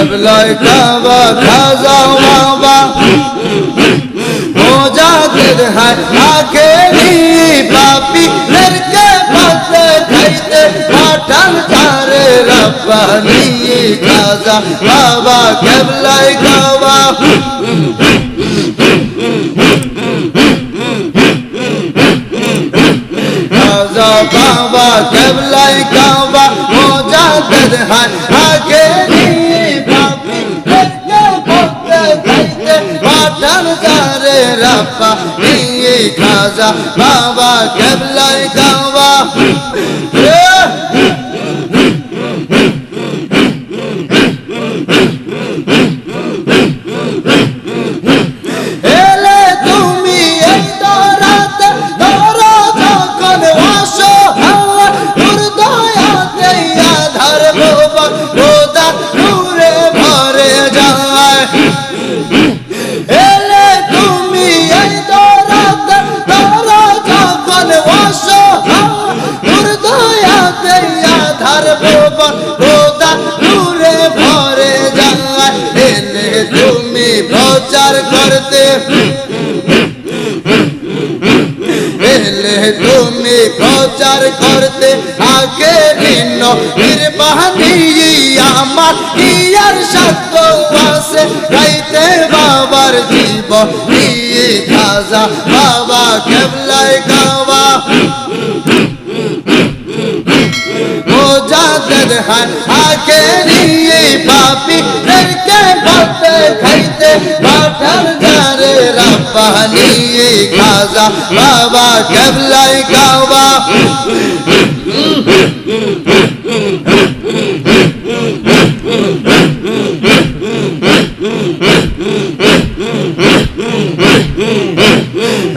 কেবলায় কাবা খাজা বাবা মোজাদ্দেদ হায় আখেরি পাপি কে পাতে খাইতে পাঠান তারে রব্বানি খাজা বাবা কেবলায় কাবা খাজা বাবা কেবলায় কাবা মোজাদ্দেদ হায় আখেরি পাপি কে পাতে খাইতে পাঠান তারে রব্বানি খাজা বাবা কেবলায় কাবা प्रचार करते पहले तुम्हें प्रचार करते आगे भिन्न निर्बाहनी आमार यार सत्य पासे गाइते बाबार जीवनी खाजा बाबा केबलाय काबा मोजाद्देद हाय आखिरी पापी के बाते खाइते पाठान जारे रब्बानी खाजा बाबा केबलाय काबा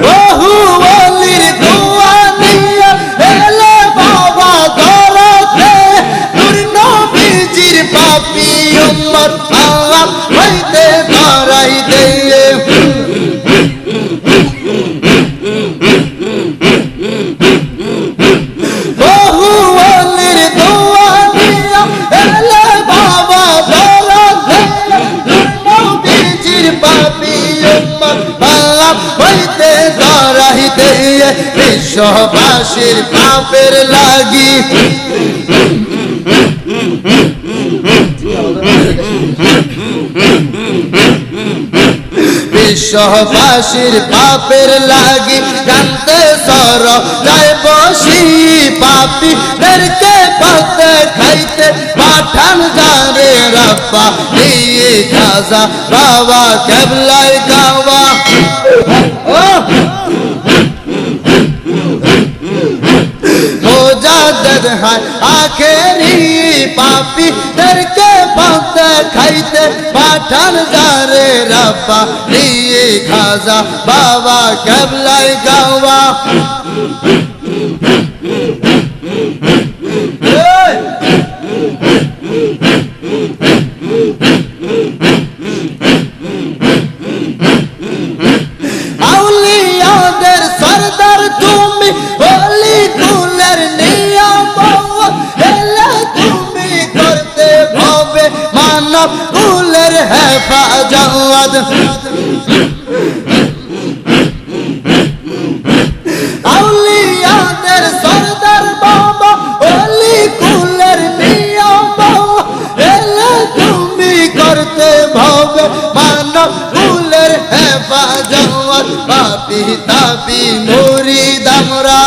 বহু ওলির দোয়া নিয়ে এলে বাবা দরদে নূর নবীজির পাপী উম্মত আল্লাহ হইতে ধরাই দিয়ে বহু ওলির দোয়া নিয়ে এলে বাবা দরদে নূর নবীজির পাপী উম্মত আল্লাহ হইতে ধরাই দিয়ে বিশ্ববাসীর পাপের লাগি বিশ্ববাসীর পাপের লাগি জানতে সর যায় বসি পাপি কে পাতে খাইতে পাঠান জারে রব্বা নিয়ে খাজা বাবা কেবলায় কাবা মোজাদ্দেদ হায় আখেরি পাপি কে পাতে খাইতে পাঠান জারে রব্বা নিয়ে খাজা বাবা কেবলায় কাবা আউলিয়াদের সরদার তুমি বলি কুলের নিয়ম এলে তুমি করতে হবে মানব কুলের হেফাজত আউলিয়াদের সরদার বাবা বলি কুলের নিয়ম এলে তুমি করতে হবে মানব কুলের হেফাজত পাপি তাপি মুরিদ আমরা